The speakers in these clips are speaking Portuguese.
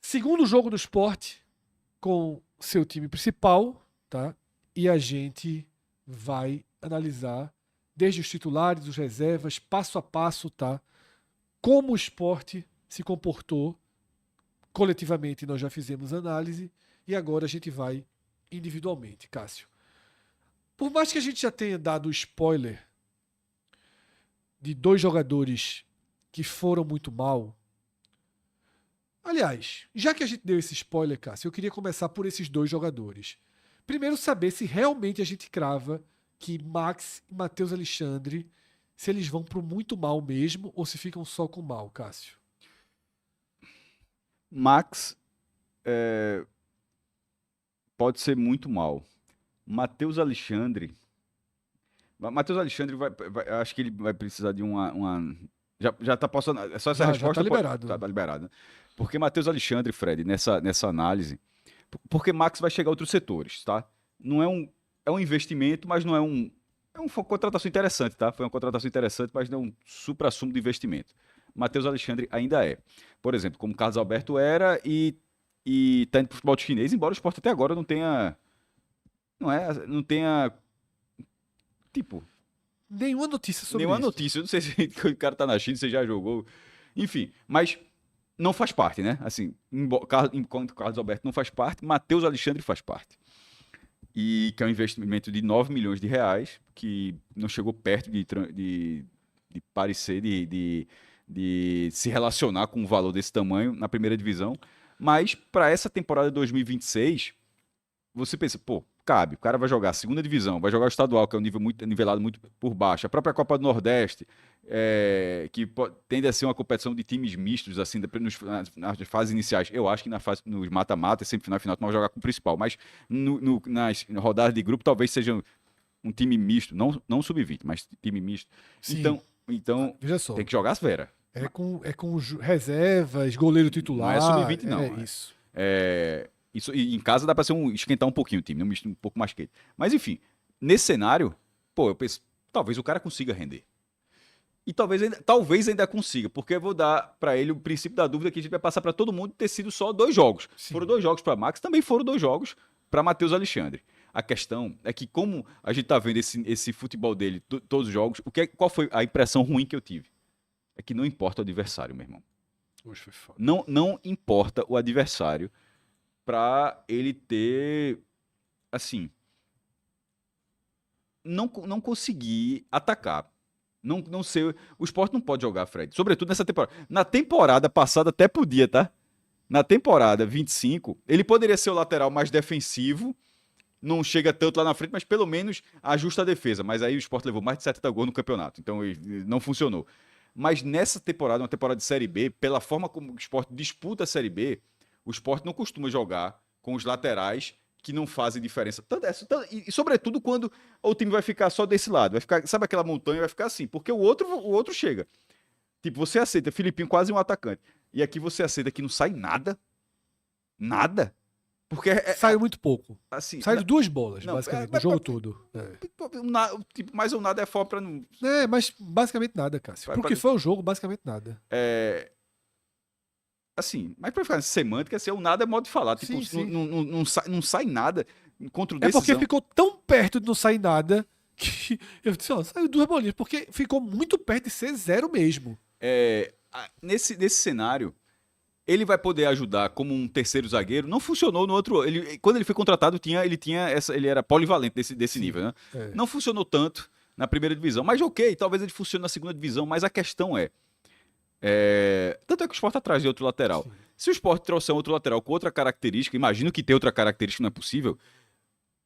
Segundo jogo do Sport com seu time principal, tá? E a gente vai analisar desde os titulares, os reservas, passo a passo, tá? Como o Sport se comportou coletivamente. Nós já fizemos análise e agora a gente vai individualmente, Cássio. Por mais que a gente já tenha dado spoiler de 2 jogadores que foram muito mal. Aliás, já que a gente deu esse spoiler, Cássio, eu queria começar por esses 2 jogadores. Primeiro, saber se realmente a gente crava que Max e Matheus Alexandre, se eles vão pro muito mal mesmo ou se ficam só com mal, Cássio. Max pode ser muito mal. Matheus Alexandre acho que ele vai precisar de uma já tá passando, é só essa resposta? Já tá liberado. Tá liberado, né? Porque Matheus Alexandre, Fred, nessa análise, porque Max vai chegar a outros setores, tá? Não é um investimento, mas não é uma contratação interessante, tá? Foi uma contratação interessante, mas não é um supra-sumo de investimento. Matheus Alexandre ainda é. Por exemplo, como Carlos Alberto era e tá indo pro futebol chinês, embora o Sport até agora não tenha tipo, Nenhuma notícia sobre nenhuma isso. notícia. Eu não sei se o cara tá na China, se já jogou. Enfim, mas não faz parte, né? Assim, enquanto Carlos Alberto não faz parte, Matheus Alexandre faz parte. E que é um investimento de 9 milhões de reais, que não chegou perto de parecer, de se relacionar com um valor desse tamanho na primeira divisão. Mas para essa temporada de 2026, você pensa, pô, cabe, o cara vai jogar a segunda divisão, vai jogar o estadual, que é um nível muito nivelado muito por baixo, a própria Copa do Nordeste, que tende a ser uma competição de times mistos, assim, nas fases iniciais. Eu acho que nos mata-mata, semifinal e final, tu vai jogar com o principal, mas nas rodadas de grupo talvez seja um time misto, não sub-20, mas time misto. Sim. Então Veja só. tem que jogar as veras. É com reservas, goleiro titular. Não é sub-20 não. É isso. Isso, e em casa dá pra esquentar um pouquinho o time, um pouco mais quente. Mas enfim, nesse cenário, pô, eu penso, talvez o cara consiga render. E talvez ainda consiga, porque eu vou dar pra ele o princípio da dúvida que a gente vai passar pra todo mundo ter sido só 2 jogos. Sim. Foram 2 jogos pra Max, também foram 2 jogos pra Matheus Alexandre. A questão é que como a gente tá vendo esse futebol dele, todos os jogos, qual foi a impressão ruim que eu tive? É que não importa o adversário, meu irmão. Hoje foi foda. Não importa o adversário pra ele ter, assim, não conseguir atacar. Não ser. O Sport não pode jogar, Fred. Sobretudo nessa temporada. Na temporada passada até podia, tá? Na temporada 25, ele poderia ser o lateral mais defensivo. Não chega tanto lá na frente, mas pelo menos ajusta a defesa. Mas aí o Sport levou mais de 70 gols no campeonato. Então não funcionou. Mas nessa temporada, uma temporada de Série B, pela forma como o Sport disputa a Série B, o Sport não costuma jogar com os laterais que não fazem diferença. E sobretudo quando o time vai ficar só desse lado. Vai ficar, sabe aquela montanha? Vai ficar assim. Porque o outro chega. Tipo, você aceita Filipinho quase um atacante. E aqui você aceita que não sai nada. Nada. Porque saiu muito pouco. Assim, Saíram 2 bolas, basicamente, no jogo todo. Tipo, mas o nada é forte pra não. Mas basicamente nada, Cássio. Porque foi o jogo, basicamente nada. Assim, mas pra ficar semântica, assim, o nada é modo de falar. Tipo, Sim. não sai nada contra o decisão. É porque ficou tão perto de não sair nada que eu disse, ó, saiu 2 bolinhas, porque ficou muito perto de ser 0 mesmo. Nesse cenário, ele vai poder ajudar como um terceiro zagueiro. Não funcionou no outro. Quando ele foi contratado, ele era polivalente desse nível, né? Não funcionou tanto na primeira divisão. Mas ok, talvez ele funcione na segunda divisão. Mas a questão tanto é que o Sport tá atrás de outro lateral. Sim. Se o Sport trouxer um outro lateral com outra característica, imagino que tem outra característica, não é possível.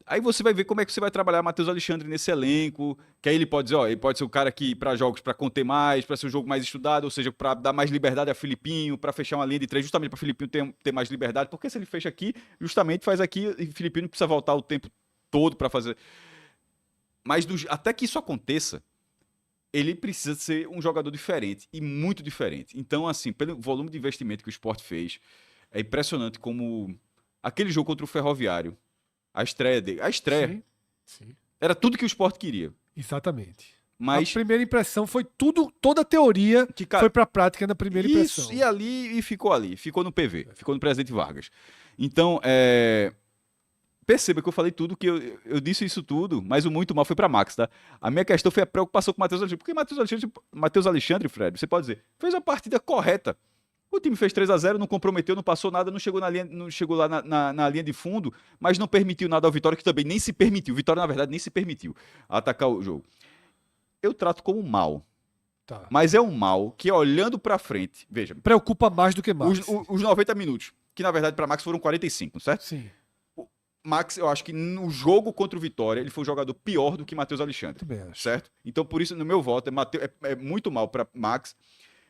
Aí você vai ver como é que você vai trabalhar Matheus Alexandre nesse elenco, que aí ele pode dizer, ele pode ser o cara que para jogos para conter mais, para ser um jogo mais estudado, ou seja, para dar mais liberdade a Filipinho, para fechar uma linha de 3, justamente para Filipinho ter mais liberdade, porque se ele fecha aqui, justamente faz aqui e Filipinho não precisa voltar o tempo todo para fazer. Mas até que isso aconteça, ele precisa ser um jogador diferente, e muito diferente. Então, assim, pelo volume de investimento que o Sport fez, é impressionante como aquele jogo contra o Ferroviário, a estreia dele, Sim. era tudo que o Sport queria. Exatamente. Mas a primeira impressão foi tudo, toda a teoria que, cara, foi pra prática na primeira impressão. Isso, e ficou ali, ficou no PV, ficou no Presidente Vargas. Então, perceba que eu falei tudo, que eu disse isso tudo, mas o muito mal foi pra Max, tá? A minha questão foi a preocupação com o Matheus Alexandre. Porque Matheus Alexandre, Fred, você pode dizer, fez a partida correta. O time fez 3-0, não comprometeu, não passou nada, não chegou, não chegou lá na linha de fundo, mas não permitiu nada ao Vitória, que também nem se permitiu. Vitória, na verdade, nem se permitiu atacar o jogo. Eu trato como mal. Tá. Mas é um mal que, olhando pra frente, veja. Preocupa mais do que Max. Os 90 minutos, que na verdade pra Max foram 45, certo? Sim. Max, eu acho que no jogo contra o Vitória, ele foi um jogador pior do que Matheus Alexandre. Também acho. Certo? Então, por isso, no meu voto, é muito mal pra Max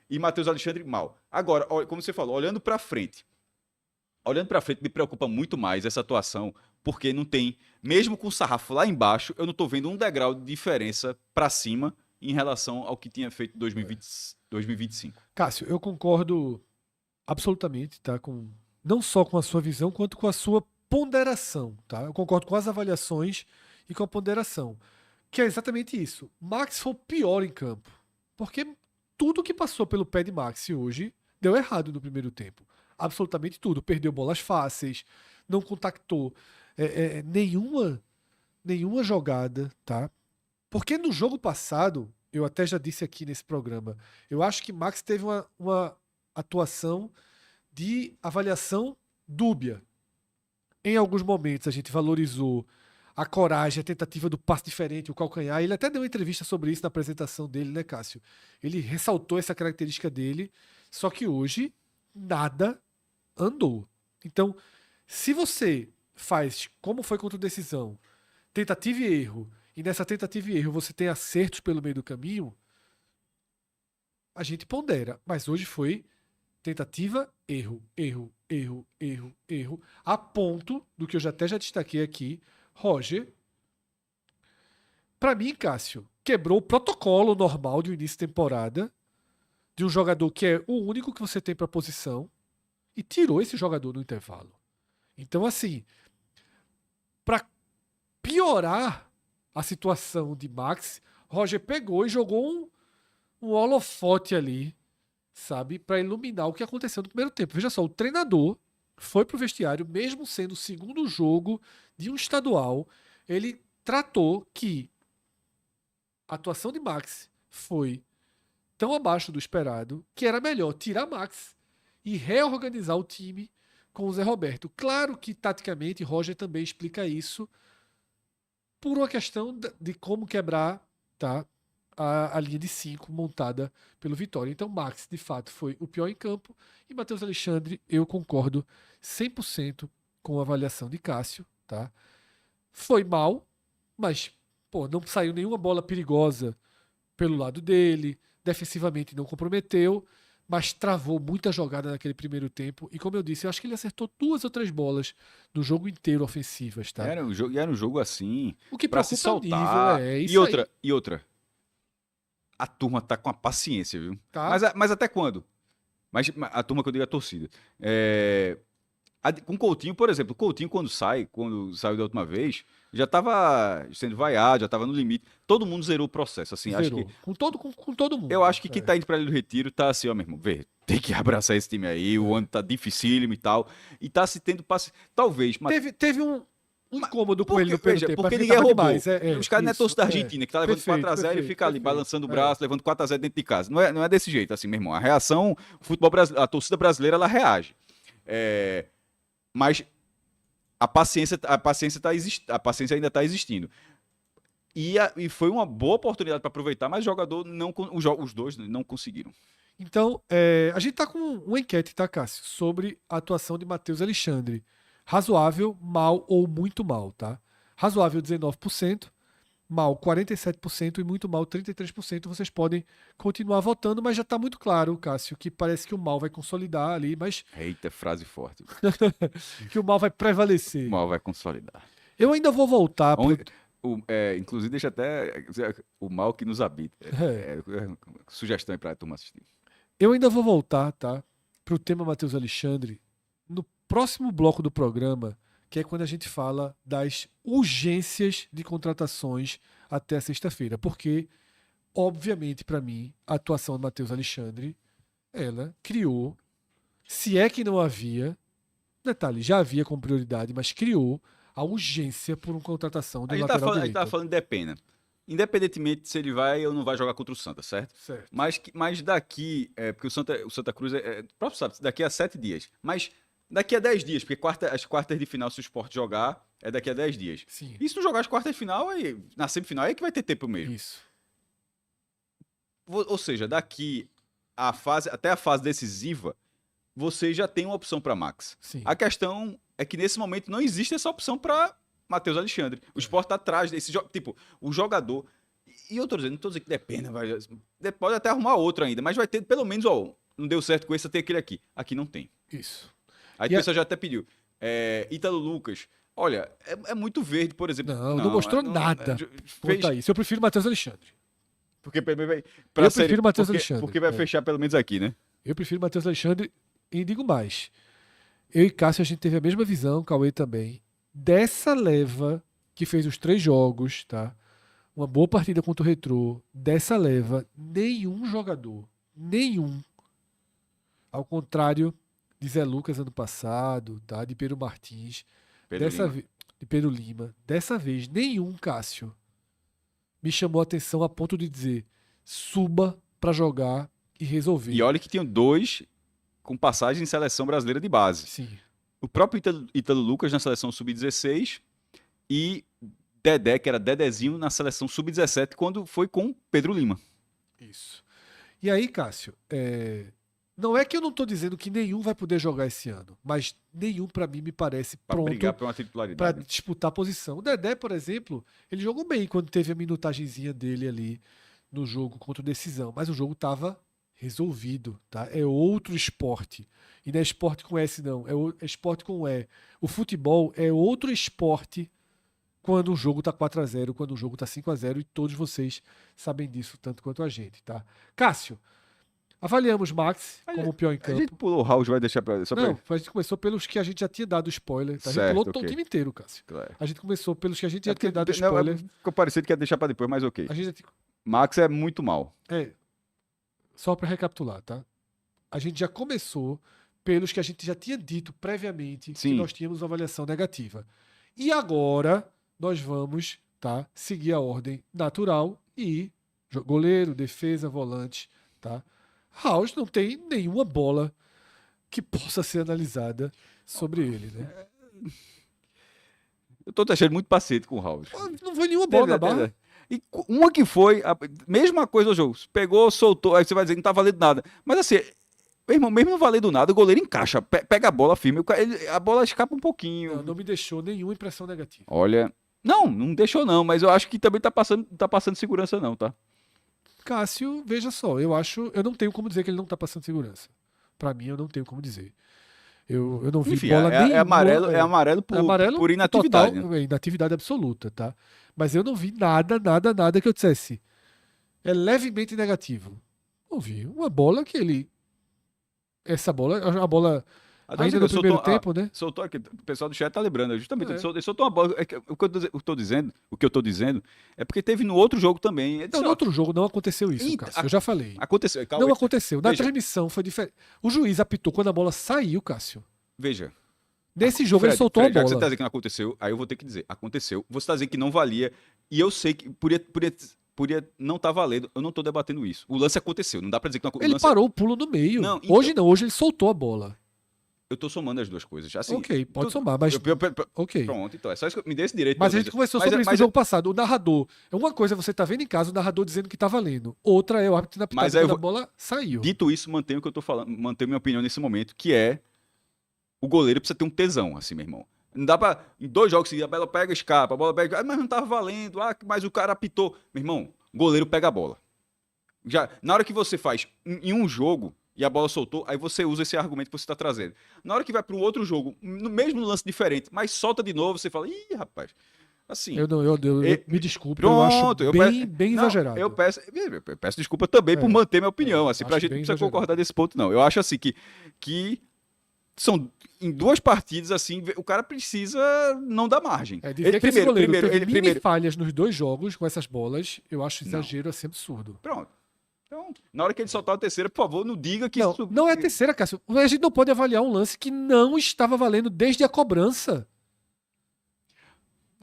e Matheus Alexandre mal. Agora, como você falou, olhando pra frente, me preocupa muito mais essa atuação, porque não tem, mesmo com o sarrafo lá embaixo, eu não tô vendo um degrau de diferença pra cima em relação ao que tinha feito em 2025. Cássio, eu concordo absolutamente, tá? Não só com a sua visão, quanto com a sua ponderação, tá? Eu concordo com as avaliações e com a ponderação, que é exatamente isso. Max foi o pior em campo, porque tudo que passou pelo pé de Max hoje deu errado no primeiro tempo. Absolutamente tudo. Perdeu bolas fáceis, não contactou nenhuma jogada, tá? Porque no jogo passado, eu até já disse aqui nesse programa, eu acho que Max teve uma atuação de avaliação dúbia. Em alguns momentos a gente valorizou a coragem, a tentativa do passe diferente, o calcanhar. Ele até deu uma entrevista sobre isso na apresentação dele, né, Cássio? Ele ressaltou essa característica dele, só que hoje nada andou. Então, se você faz, como foi contra o Decisão, tentativa e erro, e nessa tentativa e erro você tem acertos pelo meio do caminho, a gente pondera. Mas hoje foi tentativa, erro, erro, erro, erro, erro, a ponto do que eu até já destaquei aqui, Roger, pra mim, Cássio, quebrou o protocolo normal de um início de temporada, de um jogador que é o único que você tem pra posição, e tirou esse jogador no intervalo. Então, assim, pra piorar a situação de Max, Roger pegou e jogou um holofote ali, sabe, para iluminar o que aconteceu no primeiro tempo. Veja só, o treinador foi pro vestiário, mesmo sendo o segundo jogo de um estadual, ele tratou que a atuação de Max foi tão abaixo do esperado que era melhor tirar Max e reorganizar o time com o Zé Roberto. Claro que, taticamente, Roger também explica isso por uma questão de como quebrar, tá, a linha de 5 montada pelo Vitória. Então, Max, de fato, foi o pior em campo. E Matheus Alexandre, eu concordo 100% com a avaliação de Cássio. Tá? Foi mal, mas não saiu nenhuma bola perigosa pelo lado dele. Defensivamente não comprometeu, mas travou muita jogada naquele primeiro tempo. E como eu disse, eu acho que ele acertou 2 ou 3 bolas no jogo inteiro ofensivas. Tá? Era um jogo assim, o que pra se preocupa é o soltar. nível, isso E outra. A turma tá com a paciência, viu? Tá. Mas até quando? Mas a turma que eu digo é a torcida. Com o Coutinho, por exemplo, o Coutinho quando saiu da última vez, já estava sendo vaiado, já estava no limite. Todo mundo zerou o processo, assim, Zerou. acho que Com todo mundo. eu acho que quem tá indo pra Ilha do Retiro tá assim, ó, meu irmão, vê, tem que abraçar esse time aí, o ano tá dificílimo e tal, e tá se tendo passe, talvez, mas Teve um incômodo com ele no primeiro tempo. porque mas ninguém tava roubou. demais, Os caras não é isso, torcida da Argentina, que tá levando Perfeito, 4x0 e fica ali perfeito, balançando o braço, levando 4x0 dentro de casa. Não é desse jeito, assim, meu irmão. A reação, o futebol brasileiro, a torcida brasileira, ela reage. Mas a paciência ainda está existindo. E foi uma boa oportunidade para aproveitar, mas os dois não conseguiram. Então, a gente tá com uma enquete, tá, Cássio? Sobre a atuação de Matheus Alexandre. Razoável, mal ou muito mal, tá? Razoável 19%, mal 47% e muito mal 33%. Vocês podem continuar votando, mas já tá muito claro, Cássio, que parece que o mal vai consolidar ali, mas Eita, frase forte. que o mal vai prevalecer. O mal vai consolidar. Eu ainda vou voltar... Inclusive, deixa até o mal que nos habita. Sugestão aí pra turma assistir. Eu ainda vou voltar, tá, pro tema Matheus Alexandre no próximo bloco do programa, que é quando a gente fala das urgências de contratações até sexta-feira, porque obviamente, para mim, a atuação do Matheus Alexandre, ela criou, se é que não havia, detalhe, já havia como prioridade, mas criou a urgência por uma contratação de A um gente tá lateral falando, a gente direito. tá falando de Depena. Independentemente se ele vai ou não vai jogar contra o Santa, certo? Certo. Mas daqui, porque o Santa Cruz o próprio sabe, daqui a 7 dias. Mas daqui a 10 dias, porque as quartas de final, se o Sport jogar, é daqui a 10 dias. Sim, E se não jogar as quartas de final, aí, na semifinal, aí que vai ter tempo mesmo. isso. Ou seja, daqui até a fase decisiva, você já tem uma opção para Max. Sim. A questão é que nesse momento não existe essa opção para Matheus Alexandre. O Sport tá atrás desse jogo. Tipo, o jogador. E eu tô dizendo, não tô dizendo que depende, pode até arrumar outro ainda, mas vai ter pelo menos, ó, não deu certo com esse, tem aquele aqui. Aqui não tem. Isso. Aí E o pessoal já até pediu. Ítalo Lucas. Olha, é muito verde, por exemplo. Não mostrou nada Fez, quanto a isso. Eu prefiro o Matheus Alexandre. porque Eu prefiro o Matheus Alexandre. Porque vai fechar pelo menos aqui, né? Eu prefiro o Matheus Alexandre e digo mais. Eu e Cássio, a gente teve a mesma visão, Cauê também, dessa leva que fez os 3 jogos, tá? Uma boa partida contra o Retrô. Dessa leva, nenhum jogador, nenhum, ao contrário de Zé Lucas ano passado, tá? De Pedro Martins, de Pedro Lima. Dessa vez, nenhum, Cássio, me chamou a atenção a ponto de dizer suba pra jogar e resolver. E olha que tinham 2 com passagem em seleção brasileira de base. Sim. O próprio Ítalo Lucas na seleção sub-16 e Dedé, que era Dedezinho, na seleção sub-17, quando foi com Pedro Lima. Isso. E aí, Cássio, não é que eu não estou dizendo que nenhum vai poder jogar esse ano, mas nenhum, para mim, me parece Pra pronto brigar por uma para titularidade. disputar a posição. O Dedé, por exemplo, ele jogou bem quando teve a minutagenzinha dele ali no jogo contra o Decisão, mas o jogo estava resolvido, tá? É outro esporte. E não é esporte com S, não. É esporte com E. O futebol é outro esporte quando o jogo tá 4-0, quando o jogo tá 5-0, e todos vocês sabem disso, tanto quanto a gente, tá? Cássio, avaliamos Max como o pior em A campo. gente pulou o Raul, vai deixar pra... Só Não, pra... a gente começou pelos que a gente já tinha dado spoiler, tá? A gente Certo, pulou o ok. time inteiro, Cássio. Claro. A gente começou pelos que a gente É já tinha dado porque- não, spoiler. ficou parecido que ia deixar pra depois, mas ok. A gente já tinha... Max é muito mal. Só para recapitular, tá? A gente já começou pelos que a gente já tinha dito previamente que Sim. nós tínhamos uma avaliação negativa. E agora nós vamos, tá, seguir a ordem natural e goleiro, defesa, volante, tá? House não tem nenhuma bola que possa ser analisada sobre ele, né? Eu tô achando muito paciente com o Raul. Não foi nenhuma bola na barra. E uma que foi, mesma coisa no jogo. Pegou, soltou, aí você vai dizer que não tá valendo nada. Mas assim, meu irmão, mesmo não valendo nada, o goleiro encaixa, pega a bola firme, a bola escapa um pouquinho. Não me deixou nenhuma impressão negativa. Olha, não deixou não, mas eu acho que também tá passando segurança não, tá? Cássio, veja só, eu não tenho como dizer que ele não tá passando segurança. Pra mim, eu não tenho como dizer. Eu não vi Enfim, bola nenhuma. é amarelo por inatividade. Total, inatividade absoluta, tá? Mas eu não vi nada que eu dissesse. É levemente negativo. Não vi. Uma bola que ele... Essa bola, a bola ainda no primeiro tempo, né? Soltou aqui, o pessoal do chat tá lembrando, justamente, É. ele soltou uma bola, o que eu tô dizendo é porque teve no outro jogo também. Ele Não, disse, no ó, outro jogo não aconteceu isso, Eita, Cássio. Eu já falei. aconteceu, calma, Não aconteceu. Na Veja. transmissão foi diferente. O juiz apitou quando a bola saiu, Cássio. veja. Nesse jogo ele soltou Fred, a já que você tá bola. dizendo que não aconteceu, aí eu vou ter que dizer, aconteceu. Você tá dizendo que não valia, e eu sei que podia não tá valendo, eu não tô debatendo isso. O lance aconteceu, não dá pra dizer que não Ele parou o pulo no meio. Não, então- Hoje ele soltou a bola. Eu tô somando as duas coisas. Assim, Ok, pode somar, mas... Ok. Pronto, então, é só isso que me dê esse direito. Mas a de gente dizer. conversou Mas sobre é- isso no mas jogo passado. O narrador. Uma coisa é você tá vendo em casa o narrador dizendo que tá valendo. Outra é o árbitro tendo Mas apitado aí eu quando a vou- bola saiu. Dito isso, mantenho o que eu tô falando, mantenho minha opinião nesse momento, que é o goleiro precisa ter um tesão, assim, meu irmão. Não dá pra, em 2 jogos seguidos, a bola pega, escapa, a bola pega, mas não tava valendo, mas o cara apitou. Meu irmão, o goleiro pega a bola. Já, na hora que você faz em um jogo e a bola soltou, aí você usa esse argumento que você tá trazendo. Na hora que vai para um outro jogo, no mesmo lance diferente, mas solta de novo, você fala, ih, rapaz, assim... Eu me desculpe, eu Pronto, acho bem Não, exagerado. Eu peço desculpa também por manter minha opinião, assim, pra acho gente não bem precisa exagerado. concordar desse ponto, não. Eu acho assim que são em 2 partidas, assim, o cara precisa não dar margem. Dizer que esse goleiro teve mini falhas nos 2 jogos com essas bolas, eu acho exagero, assim, absurdo. Pronto. Então, na hora que ele soltar a terceira, por favor, não diga que... Não é a terceira, Cássio. A gente não pode avaliar um lance que não estava valendo desde a cobrança.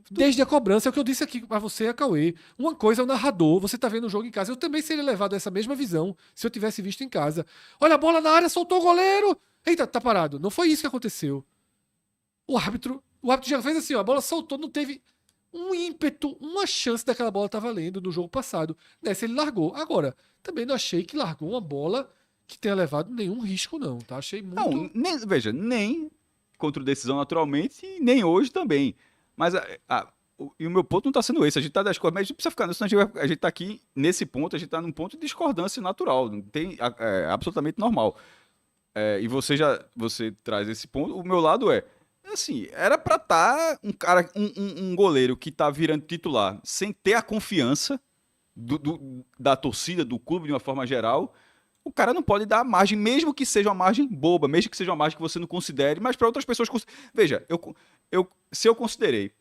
Desde a cobrança, é o que eu disse aqui pra você, a Cauê. Uma coisa é o narrador, você tá vendo o jogo em casa. Eu também seria levado a essa mesma visão se eu tivesse visto em casa. Olha a bola na área, soltou o goleiro. Eita, tá parado. Não foi isso que aconteceu. O árbitro já fez assim, ó, a bola soltou, não teve um ímpeto, uma chance daquela bola estar valendo no jogo passado. Nessa ele largou. Agora, também não achei que largou uma bola que tenha levado nenhum risco, não, tá? Achei muito... Não, nem contra o decisão naturalmente, e nem hoje também. Mas e o meu ponto não está sendo esse. A gente está das coisas, mas a gente precisa ficar, senão a gente está aqui nesse ponto, a gente está num ponto de discordância natural, não tem, absolutamente normal. E você traz esse ponto. O meu lado assim, era para estar um goleiro que está virando titular sem ter a confiança da torcida, do clube de uma forma geral. O cara não pode dar margem, mesmo que seja uma margem boba, mesmo que seja uma margem que você não considere, mas para outras pessoas... Veja, se eu considerei,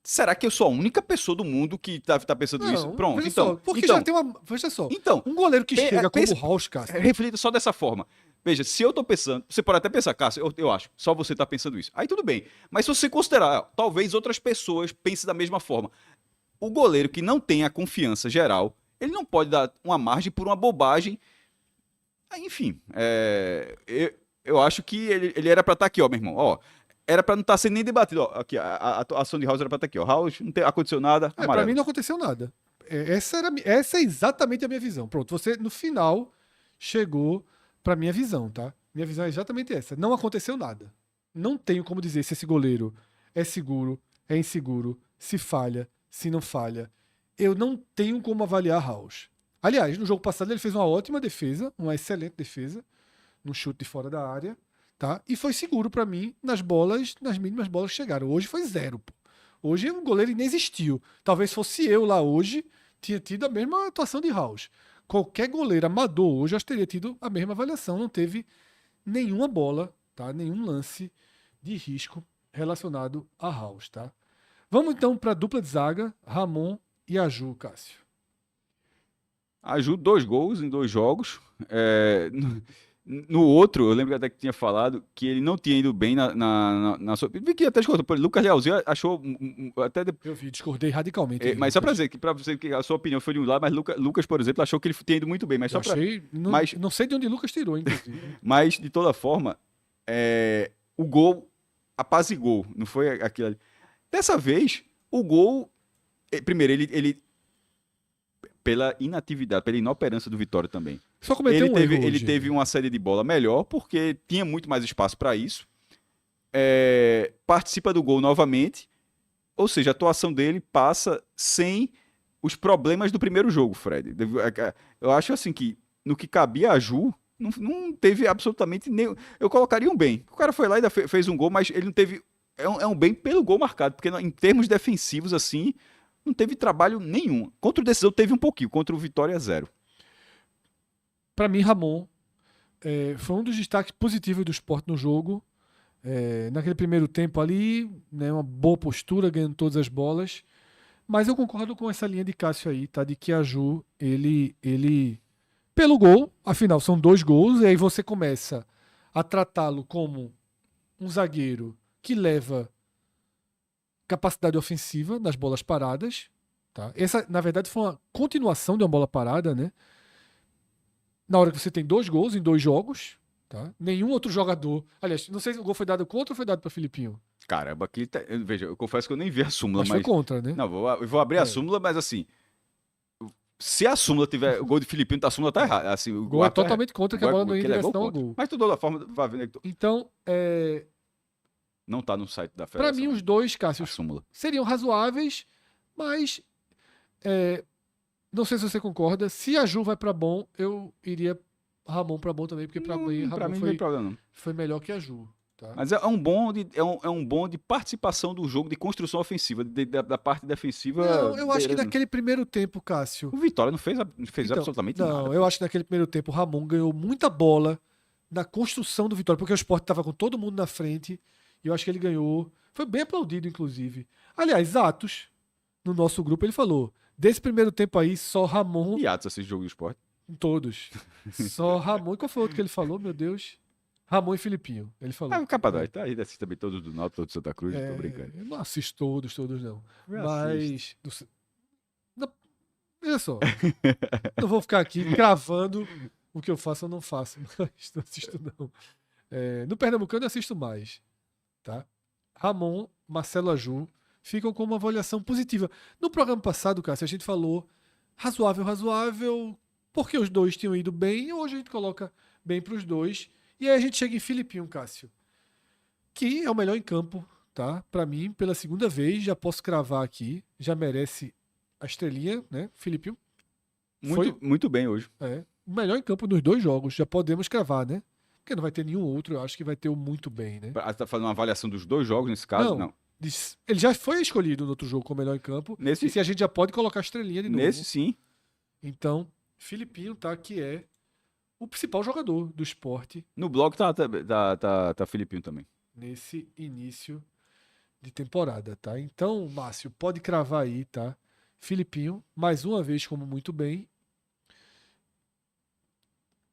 será que eu sou a única pessoa do mundo que tá pensando isso? Pronto, então... já tem uma... Veja só, um goleiro que chega como o Raul, Cássio... Reflita só dessa forma. Veja, se eu tô pensando... Você pode até pensar, Cássio, eu acho, só você tá pensando isso. Aí tudo bem. Mas se você considerar, talvez outras pessoas pensem da mesma forma. O goleiro que não tem a confiança geral, ele não pode dar uma margem por uma bobagem. Enfim, eu acho que ele era pra estar aqui, ó, meu irmão. Ó, era pra não estar sendo nem debatido. Ó, aqui, a atuação de House era pra estar aqui, ó. House, não aconteceu nada. Pra mim não aconteceu nada. Essa é exatamente a minha visão. Pronto, você no final chegou pra minha visão, tá? Minha visão é exatamente essa. Não aconteceu nada. Não tenho como dizer se esse goleiro é seguro, é inseguro, se falha, se não falha. Eu não tenho como avaliar House. Aliás, no jogo passado ele fez uma ótima defesa, uma excelente defesa, no chute de fora da área, tá? E foi seguro pra mim nas mínimas bolas que chegaram. Hoje foi 0, pô. Hoje o goleiro inexistiu. Talvez fosse eu lá hoje, tinha tido a mesma atuação de House. Qualquer goleiro amador hoje, eu acho que teria tido a mesma avaliação. Não teve nenhuma bola, tá? Nenhum lance de risco relacionado a House, tá? Vamos então para a dupla de zaga, Ramon e Aju, Cássio. Aju, 2 gols em 2 jogos. No outro, eu lembro até que tinha falado que ele não tinha ido bem na sua... Vi que até discordou. Lucas Lealzinho achou... Até Eu discordei radicalmente. Mas só para dizer que a sua opinião foi de um lado, mas Lucas, por exemplo, achou que ele tinha ido muito bem. Mas não sei de onde Lucas tirou, inclusive. Mas, de toda forma, o gol apazigou. Não foi aquilo ali. Dessa vez, o gol... Primeiro, ele pela inatividade, pela inoperância do Vitória também. Só cometeu um erro ele teve uma saída de bola melhor, porque tinha muito mais espaço para isso. Participa do gol novamente, ou seja, a atuação dele passa sem os problemas do primeiro jogo, Fred. Eu acho assim que no que cabia a Ju, não teve absolutamente nenhum... Eu colocaria um bem. O cara foi lá e fez um gol, mas ele não teve... É um bem pelo gol marcado, porque em termos defensivos, assim, não teve trabalho nenhum. Contra o Decisão teve um pouquinho, contra o Vitória 0. Para mim, Ramon foi um dos destaques positivos do Sport no jogo. Naquele primeiro tempo ali, né, uma boa postura, ganhando todas as bolas. Mas eu concordo com essa linha de Cássio aí, tá? De que a Ju, ele pelo gol, afinal são 2 gols, e aí você começa a tratá-lo como um zagueiro que leva capacidade ofensiva nas bolas paradas, tá? Essa, na verdade, foi uma continuação de uma bola parada, né? Na hora que você tem 2 gols em 2 jogos, tá? Nenhum outro jogador... Aliás, não sei se o gol foi dado contra ou foi dado para Filipinho. Caramba, aqui... Veja, eu confesso que eu nem vi a súmula, mas... foi contra, né? Não, eu vou abrir a súmula, mas assim... Se a súmula tiver... O gol de Filipinho, a súmula tá errada. Assim, o gol é totalmente contra, que a bola não ia em direção ao gol. Mas de toda forma, vai vendo... Então, não tá no site da Federação. Para mim, os dois, Cássio, seriam razoáveis, mas não sei se você concorda. Se a Ju vai para bom, eu iria Ramon para bom também, porque para mim Ramon foi melhor que a Ju. Tá? Mas é um bom de participação do jogo, de construção ofensiva, da parte defensiva. Não, eu acho que naquele primeiro tempo, Cássio... O Vitória não fez absolutamente nada. Não, eu acho que naquele primeiro tempo o Ramon ganhou muita bola na construção do Vitória, porque o Sport estava com todo mundo na frente e eu acho que ele ganhou. Foi bem aplaudido, inclusive. Aliás, Atos, no nosso grupo, ele falou: desse primeiro tempo aí, só Ramon. E Atos assiste jogo do Sport. Em todos. Só Ramon. E qual foi o outro que ele falou, meu Deus? Ramon e Filipinho. Ele falou. Ah, o Capadói, tá aí, assiste também todos do Náutico, todos do Santa Cruz, tô brincando. Eu não assisto todos não. Eu Mas. Não, veja só. Não vou ficar aqui cravando o que eu faço ou não faço. Mas não assisto, não. No Pernambucano eu assisto mais. Tá? Ramon, Marcelo Aju ficam com uma avaliação positiva. No programa passado, Cássio, a gente falou razoável, porque os dois tinham ido bem. Hoje a gente coloca bem para os dois. E aí a gente chega em Filipinho, Cássio, que é o melhor em campo, tá? Para mim, pela segunda vez, já posso cravar aqui, já merece a estrelinha, né? Filipinho. Muito bem hoje. O melhor em campo nos dois jogos, já podemos cravar, né? Porque não vai ter nenhum outro, eu acho que vai ter o muito bem, né? Você tá fazendo uma avaliação dos dois jogos nesse caso? Não. Ele já foi escolhido no outro jogo como melhor em campo. Nesse... E se a gente já pode colocar a estrelinha de novo. Nesse sim. Então, Filipinho, tá? Que é o principal jogador do Sport. No blog tá Filipinho também. Nesse início de temporada, tá? Então, Márcio, pode cravar aí, tá? Filipinho, mais uma vez como muito bem.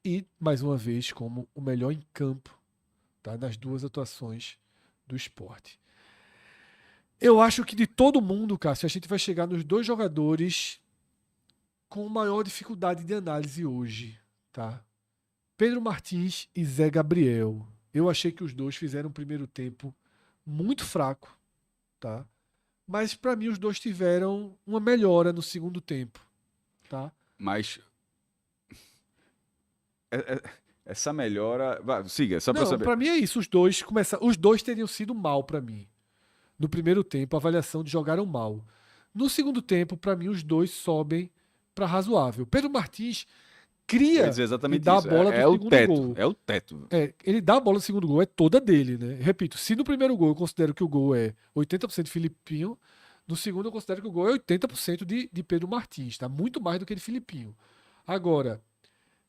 E, mais uma vez, como o melhor em campo, tá? Nas duas atuações do Sport. Eu acho que de todo mundo, Cássio, a gente vai chegar nos dois jogadores com maior dificuldade de análise hoje, tá? Pedro Martins e Zé Gabriel. Eu achei que os dois fizeram um primeiro tempo muito fraco, tá? Mas para mim os dois tiveram uma melhora no segundo tempo, tá? Mas essa melhora, siga, só para saber. Para mim é isso, os dois teriam sido mal para mim. No primeiro tempo, a avaliação de jogaram mal. No segundo tempo, para mim os dois sobem para razoável. Pedro Martins cria exatamente e dá isso. a bola do segundo gol. É o teto. Ele dá a bola do segundo gol, é toda dele, né? Repito, se no primeiro gol eu considero que o gol é 80% Filipinho, no segundo eu considero que o gol é 80% de Pedro Martins, tá? Muito mais do que de Filipinho. Agora,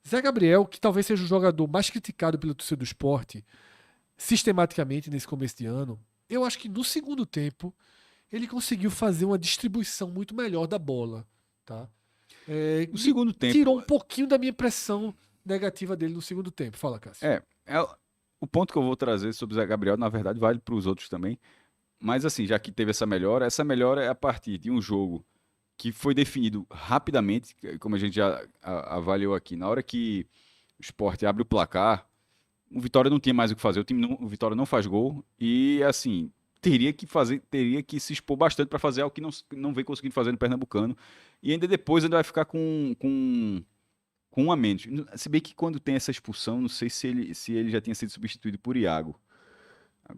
Zé Gabriel, que talvez seja o jogador mais criticado pelo torcedor do Sport, sistematicamente nesse começo de ano, eu acho que no segundo tempo ele conseguiu fazer uma distribuição muito melhor da bola, tá? No segundo tempo tirou um pouquinho da minha impressão negativa dele no segundo tempo. Fala, Cássio. O ponto que eu vou trazer sobre o Zé Gabriel, na verdade, vale para os outros também. Mas assim, já que teve essa melhora é a partir de um jogo que foi definido rapidamente, como a gente já avaliou aqui. Na hora que o Sport abre o placar, o Vitória não tinha mais o que fazer. O Vitória não faz gol e, assim, teria que se expor bastante para fazer algo que não vem conseguindo fazer no Pernambucano. E ainda depois vai ficar com um a menos. Se bem que quando tem essa expulsão, não sei se ele já tinha sido substituído por Iago.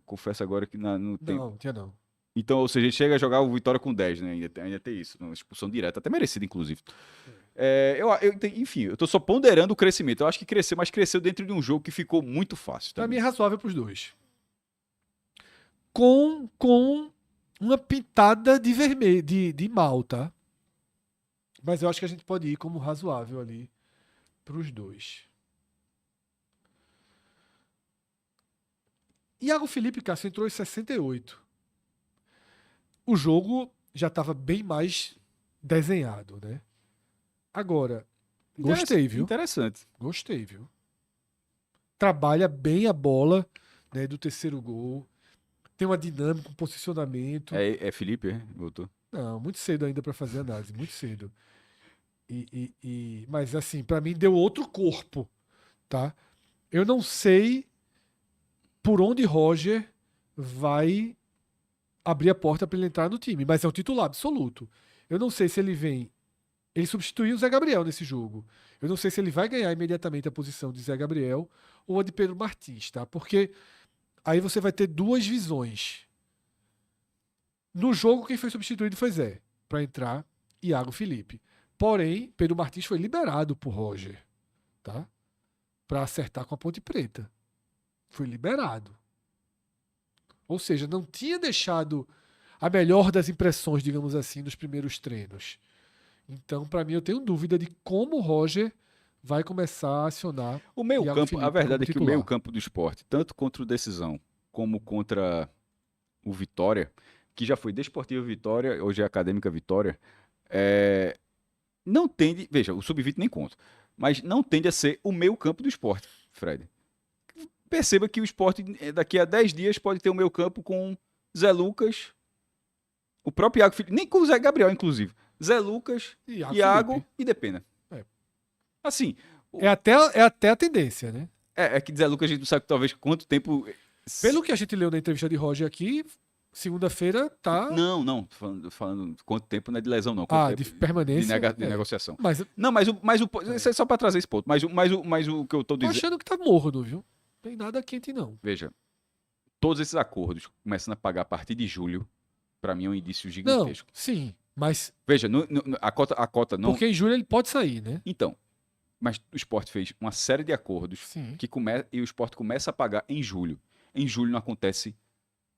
Confesso agora que no tempo. Não, tinha não. Então, ou seja, ele chega a jogar o Vitória com 10, né? Ainda tem isso. Uma expulsão direta, até merecida, inclusive. Enfim, eu tô só ponderando o crescimento. Eu acho que cresceu, mas cresceu dentro de um jogo que ficou muito fácil. Pra mim é razoável pros dois. Com uma pitada de vermelho, de mal, tá? Mas eu acho que a gente pode ir como razoável ali pros dois. Iago Felipe, Cássio, entrou em 68. O jogo já estava bem mais desenhado, né? Agora, gostei, viu? Interessante. Gostei, viu? Trabalha bem a bola, né, do terceiro gol. Tem uma dinâmica, um posicionamento. É Felipe, voltou? Não, muito cedo ainda para fazer análise, muito cedo. Mas assim, para mim deu outro corpo, tá? Eu não sei por onde Roger vai abrir a porta para ele entrar no time, mas é um titular absoluto. Eu não sei se ele vem. Ele substituiu o Zé Gabriel nesse jogo. Eu não sei se ele vai ganhar imediatamente a posição de Zé Gabriel ou a de Pedro Martins, tá? Porque aí você vai ter duas visões. No jogo, quem foi substituído foi Zé, para entrar Iago Felipe. Porém, Pedro Martins foi liberado por Roger, tá? Para acertar com a Ponte Preta. Foi liberado. Ou seja, não tinha deixado a melhor das impressões, digamos assim, nos primeiros treinos. Então, para mim, eu tenho dúvida de como o Roger vai começar a acionar O meio Iago campo, Felipe a verdade como é que o titular. meio campo do Sport, tanto contra o Decisão como contra o Vitória, que já foi Desportivo Vitória, hoje é Acadêmica Vitória, é, não tende, veja, o Sub-20 nem conta, mas não tende a ser o meio campo do Sport, Fred. Perceba que o Sport daqui a 10 dias pode ter o meio campo com Zé Lucas, o próprio Iago Felipe, nem com o Zé Gabriel, inclusive. Zé Lucas, Iago Felipe. e Depena. É. Assim, É até a tendência, né? é que Zé Lucas a gente não sabe talvez quanto tempo. Pelo que a gente leu na entrevista de Roger aqui, segunda-feira tá. Não, falando quanto tempo não é de lesão, não. Quanto De tempo permanência. de negociação. Mas eu Não, isso é só para trazer esse ponto. Mas o que eu tô tô dizendo. achando que tá morno, viu? Não tem nada quente, não. Veja, todos esses acordos começando a pagar a partir de julho, para mim é um indício Não, gigantesco. sim. Mas. Veja, a cota não. Porque em julho ele pode sair, né? Então, mas o Sport fez uma série de acordos Sim. e o Sport começa a pagar em julho. Em julho não acontece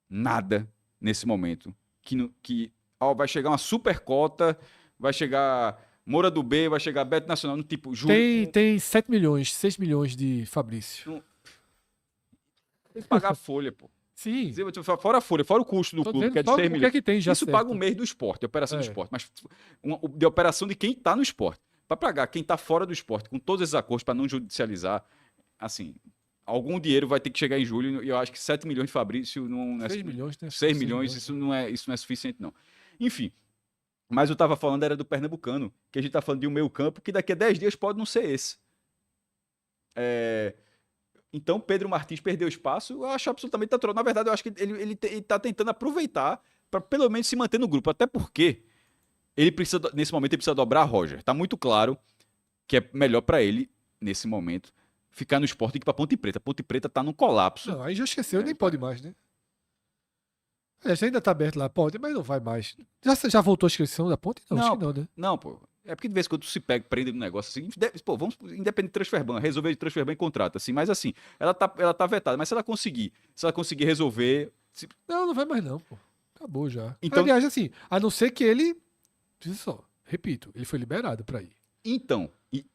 nada nesse momento. Vai chegar uma super cota, vai chegar Moura do B, vai chegar Beto Nacional, no tipo, julho. Tem 7 milhões, 6 milhões de Fabrício. Tem que pagar a folha, pô. Sim. Fora a folha, fora o custo do Tô clube, dizendo que é de só 6 o que é milhões. que tem já Isso certo. paga um mês do esporte, de operação do É. esporte. Mas de operação de quem está no esporte. Para pagar quem está fora do esporte, com todos esses acordos, para não judicializar, assim, algum dinheiro vai ter que chegar em julho. E eu acho que 7 milhões de Fabrício não é. 6 milhões, né? 6 milhões, isso não é suficiente, não. Enfim. Mas eu estava falando era do Pernambucano, que a gente está falando de um meio campo que daqui a 10 dias pode não ser esse. Então, Pedro Martins perdeu espaço, eu acho absolutamente natural. Na verdade, eu acho que ele está tentando aproveitar para pelo menos se manter no grupo. Até porque nesse momento, ele precisa dobrar Roger. Está muito claro que é melhor para ele, nesse momento, ficar no Sport do que para Ponte Preta. Ponte Preta está num colapso. Não, aí já esqueceu, nem pode mais, né? Ainda tá aberto lá, pode, mas não vai mais. Já voltou a inscrição da ponte? Não, acho que não, né? Não, pô. É porque de vez em quando tu se pega, prende no negócio assim. Vamos, independente de transfer ban, resolver de transfer ban em contrato, assim. Mas assim, ela tá vetada. Mas se ela conseguir resolver. Não vai mais não, pô. Acabou já. Então, aliás, assim, a não ser que ele. Diz só, repito, ele foi liberado pra ir. Então,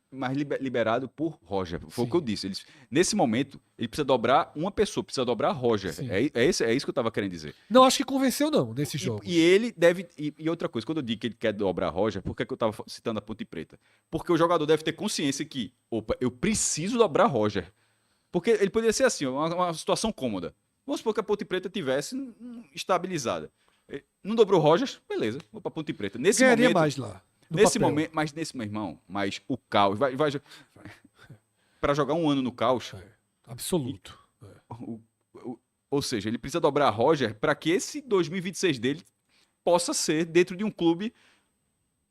mas liberado por Roger. Foi Sim. o que eu disse. Nesse momento, ele precisa dobrar uma pessoa, precisa dobrar Roger. Sim. É isso que eu tava querendo dizer. Não acho que convenceu, não, nesse jogo. E ele deve. E outra coisa, quando eu digo que ele quer dobrar Roger, por que eu tava citando a Ponte Preta? Porque o jogador deve ter consciência que, opa, eu preciso dobrar Roger. Porque ele poderia ser assim, uma situação cômoda. Vamos supor que a Ponte Preta tivesse estabilizada. Não dobrou Roger, beleza, vou pra Ponte Preta. Nesse Ganharia momento, mais lá. Nesse momento, mas nesse, meu irmão, mas o caos. Para jogar um ano no caos. Absoluto. Ou seja, ele precisa dobrar Roger para que esse 2026 dele possa ser dentro de um clube,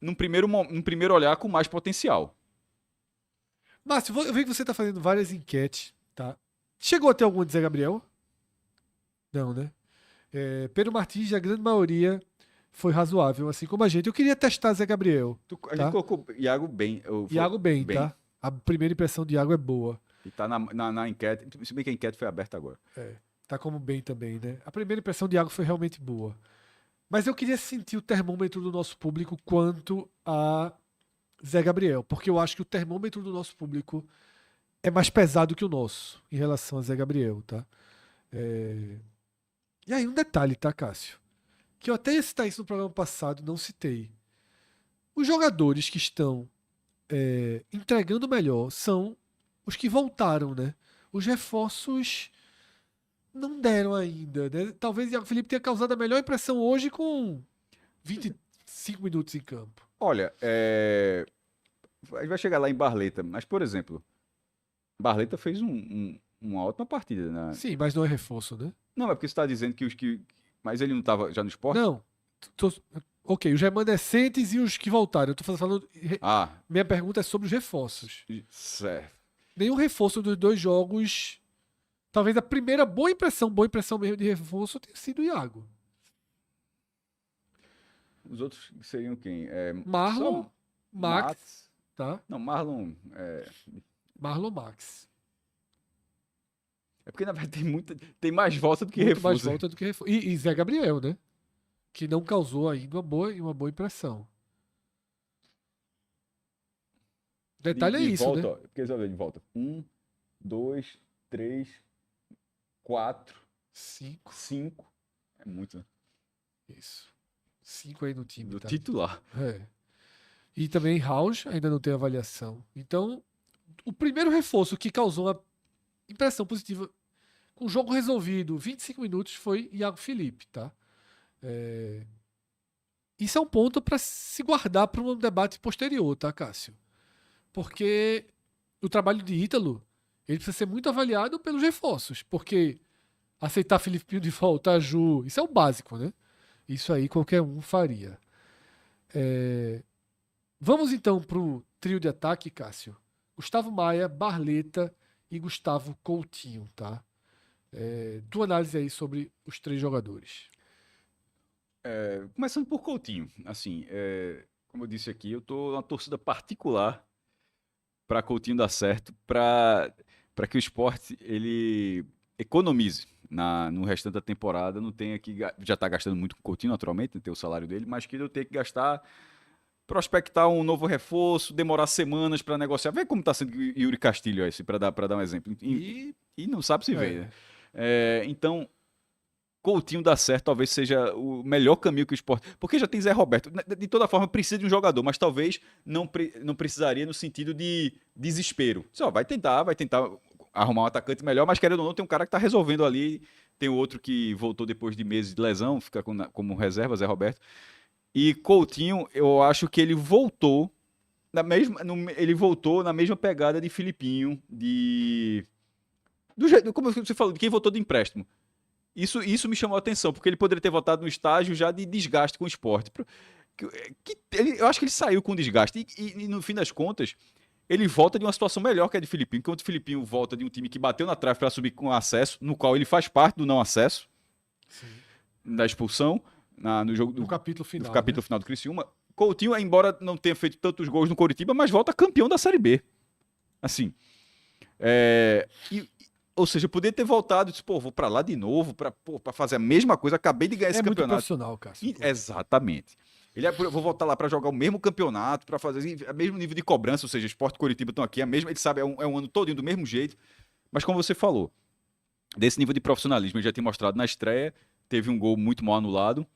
num primeiro olhar, com mais potencial. Márcio, eu vejo que você tá fazendo várias enquetes, tá? Chegou até alguma de Zé Gabriel? Não, né? Pedro Martins, a grande maioria foi razoável, assim como a gente. Eu queria testar Zé Gabriel. A gente colocou Iago bem. Iago bem, tá? A primeira impressão de Iago é boa. E tá na enquete, se bem que a enquete foi aberta agora. Tá como bem também, né? A primeira impressão de Iago foi realmente boa. Mas eu queria sentir o termômetro do nosso público quanto a Zé Gabriel, porque eu acho que o termômetro do nosso público é mais pesado que o nosso em relação a Zé Gabriel, tá? E aí, um detalhe, tá, Cássio? Que eu até ia citar isso no programa passado, não citei. Os jogadores que estão entregando melhor são os que voltaram, né? Os reforços não deram ainda, né? Talvez o Iago Felipe tenha causado a melhor impressão hoje com 25 minutos em campo. Olha, a gente vai chegar lá em Barleta, mas, por exemplo, Barleta fez uma ótima partida, né? Sim, mas não é reforço, né? Não, é porque você está dizendo que os que... Mas ele não estava já no esporte? Não. Ok, os remanescentes e os que voltaram. Eu tô falando... Minha pergunta é sobre os reforços. Certo. Nenhum reforço dos dois jogos... Talvez a primeira boa impressão mesmo de reforço tenha sido o Iago. Os outros seriam quem? Marlon, Max, tá? Não, Marlon... Marlon, Max. É porque, na verdade, tem mais volta do que Muito reforço. mais volta do que reforço. E Zé Gabriel, né? Que não causou ainda uma boa impressão. Detalhe é isso, volta, né? ó, porque você vai ver de volta. 1, 2, 3, 4, 5. 5. É muito, né? Isso. 5 aí no time, Do tá? titular. É. E também House ainda não tem avaliação. Então, o primeiro reforço que causou uma impressão positiva com o jogo resolvido, 25 minutos, foi Iago Felipe, tá? Isso é um ponto para se guardar para um debate posterior, tá, Cássio? Porque o trabalho de Ítalo, ele precisa ser muito avaliado pelos reforços, porque aceitar Filipinho de volta, Ju, isso é o básico, né? Isso aí qualquer um faria. Vamos então para o trio de ataque, Cássio. Gustavo Maia, Barleta e Gustavo Coutinho, tá? Tua análise aí sobre os três jogadores. Começando por Coutinho. Assim, como eu disse aqui, eu tô numa torcida particular para Coutinho dar certo, para que o Sport ele economize no restante da temporada, não tenha que já está gastando muito com o Coutinho naturalmente, tem o salário dele, mas que eu tenha que gastar, prospectar um novo reforço, demorar semanas para negociar. Vê como está sendo Yuri Castilho esse para dar um exemplo. E não sabe se vê, né? Então, Coutinho dar certo talvez seja o melhor caminho que o Sport... Porque já tem Zé Roberto. De toda forma, precisa de um jogador, mas talvez não precisaria no sentido de desespero. Só vai tentar arrumar um atacante melhor, mas querendo ou não, tem um cara que está resolvendo ali. Tem o outro que voltou depois de meses de lesão, fica como reserva, Zé Roberto. E Coutinho, eu acho que ele voltou ele voltou na mesma pegada de Filipinho, como você falou, de quem voltou de empréstimo. Isso me chamou a atenção, porque ele poderia ter voltado no estágio já de desgaste com o Sport. Eu acho que ele saiu com desgaste. E no fim das contas, ele volta de uma situação melhor que a de Filipinho. Enquanto o Filipinho volta de um time que bateu na trave para subir com acesso, no qual ele faz parte do não acesso, sim, da expulsão, no jogo no capítulo final. No capítulo final do Criciúma. Coutinho, embora não tenha feito tantos gols no Coritiba, mas volta campeão da Série B. Assim. Ou seja, eu poderia ter voltado e disse, vou pra lá de novo pra fazer a mesma coisa, acabei de ganhar esse campeonato. É muito profissional, Cássio. Exatamente. Vou voltar lá pra jogar o mesmo campeonato, pra fazer o mesmo nível de cobrança, ou seja, Sport e Coritiba estão aqui, ele sabe, é um ano todinho do mesmo jeito, mas como você falou, desse nível de profissionalismo, ele já tinha mostrado na estreia, teve um gol muito mal anulado,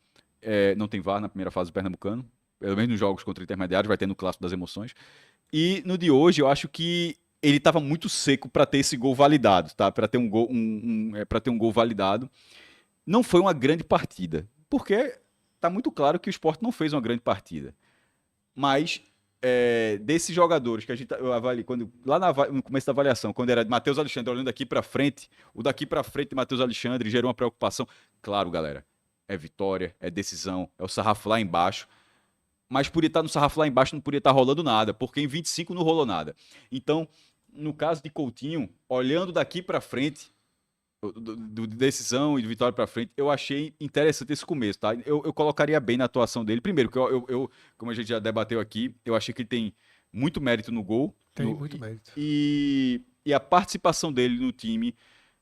não tem VAR na primeira fase do Pernambucano, pelo menos nos jogos contra intermediários, vai ter no Clássico das Emoções, e no de hoje eu acho que ele estava muito seco para ter esse gol validado, tá? Para ter um gol, para ter um gol validado. Não foi uma grande partida, porque tá muito claro que o Sport não fez uma grande partida. Mas desses jogadores que a gente avalia, no começo da avaliação, quando era de Matheus Alexandre olhando daqui para frente, o daqui para frente de Matheus Alexandre gerou uma preocupação. Claro, galera, é vitória, é decisão, é o sarrafo lá embaixo. Mas podia estar no sarrafo lá embaixo, não podia estar rolando nada, porque em 25 não rolou nada. Então, no caso de Coutinho, olhando daqui para frente, de decisão e de vitória para frente, eu achei interessante esse começo, tá? Eu colocaria bem na atuação dele. Primeiro, que como a gente já debateu aqui, eu achei que ele tem muito mérito no gol. Tem muito mérito. E a participação dele no time.